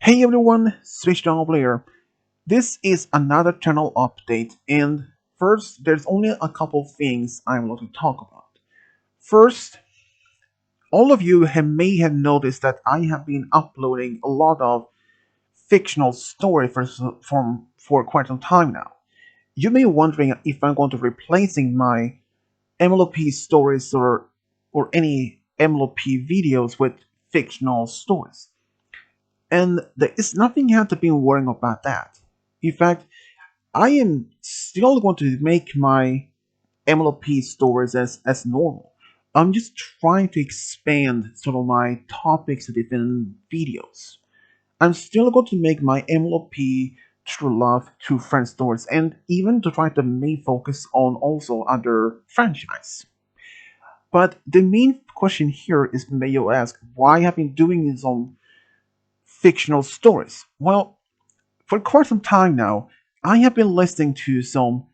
Hey everyone, Switched On Player. This is another channel update, and first, there's only a couple things I want to talk about. First, all of you may have noticed that I have been uploading a lot of fictional story for quite some time now. You may be wondering if I'm going to replacing my MLP stories or any MLP videos with fictional stories. And there is nothing you have to be worrying about that. In fact, I am still going to make my MLP stories as normal. I'm just trying to expand sort of my topics to different videos. I'm still going to make my MLP True Love, True Friend stories, and even to try to main focus on also other franchise. But the main question here is, may you ask, why have been doing this on fictional stories? Well, for quite some time now, I have been listening to some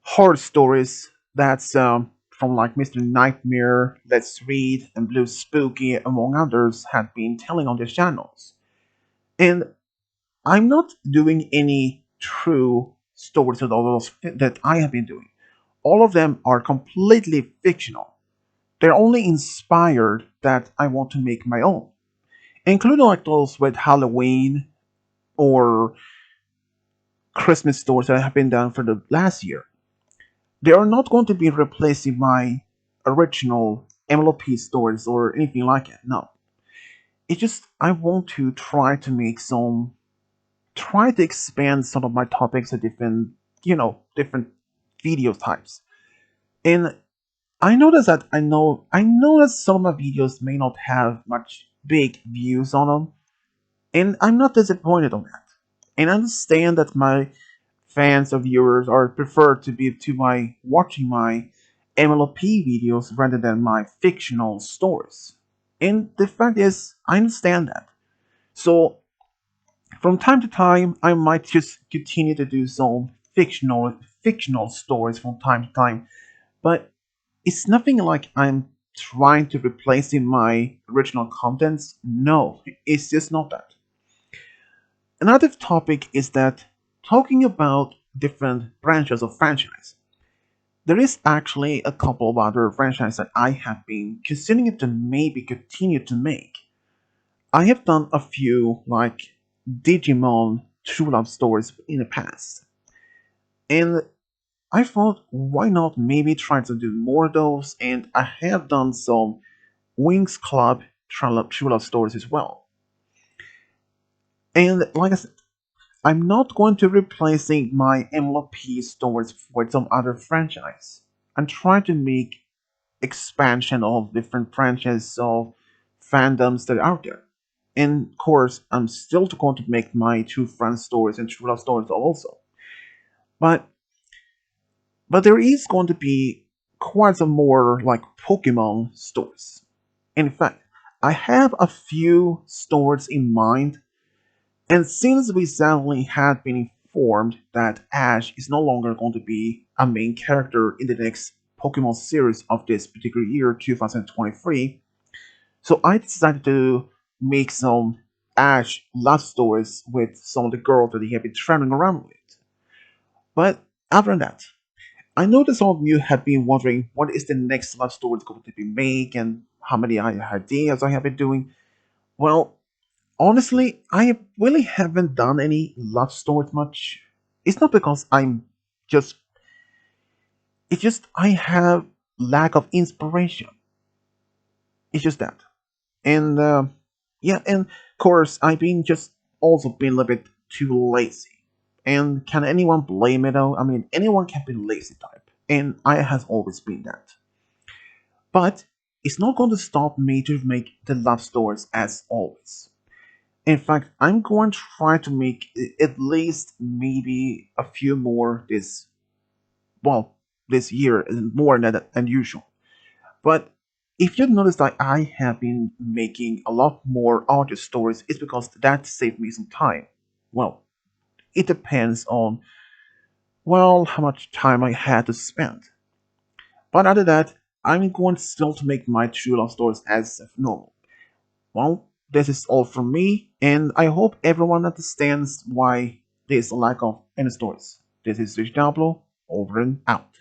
horror stories that's from like Mr. Nightmare, Let's Read, and Blue Spooky, among others, have been telling on their channels. And I'm not doing any true stories of all those that I have been doing. All of them are completely fictional. They're only inspired that I want to make my own, including like those with Halloween or Christmas stories that have been done for the last year. They are not going to be replacing my original MLP stories or anything like it. No. It's just I want to try to expand some of my topics to different video types. And I know that some of my videos may not have much big views on them, and I'm not disappointed on that. And I understand that my fans or viewers are preferred to be to my watching my MLP videos rather than my fictional stories. And the fact is, I understand that. So from time to time, I might just continue to do some fictional stories from time to time, but it's nothing like I'm trying to replace in my original contents. No, it's just not that. Another topic is that talking about different branches of franchise. There is actually a couple of other franchises that I have been considering to maybe continue to make. I have done a few like Digimon True Love stories in the past, and I thought why not maybe try to do more of those, and I have done some Wings Club True Love stories as well. And like I said, I'm not going to replacing my MLP stories with some other franchise. I'm trying to make expansion of different branches of fandoms that are out there. And of course, I'm still going to make my True Friend stories and True Love stories also. But there is going to be quite some more like Pokemon stories. In fact, I have a few stories in mind, and since we sadly had been informed that Ash is no longer going to be a main character in the next Pokemon series of this particular year, 2023, so I decided to make some Ash love stories with some of the girls that he had been traveling around with. But other than that, I know that some of you have been wondering what is the next love story going to be made and how many ideas I have been doing. Well, honestly, I really haven't done any love stories much. It's not because just it's just I have lack of inspiration. It's just that. And yeah, and of course I've been just also been a little bit too lazy. And can anyone blame it though? I mean, anyone can be lazy type, and I has always been that. But it's not going to stop me to make the love stories as always. In fact, I'm going to try to make at least maybe a few more well this year, more than usual. But if you notice that I have been making a lot more audio stories, it's because that saved me some time. Well, it depends on how much time I had to spend. But other than that, I'm going still to make my true love stories as normal. Well, This is all from me, and I hope everyone understands why there's a lack of any stores. This is Rich Diablo, over and out.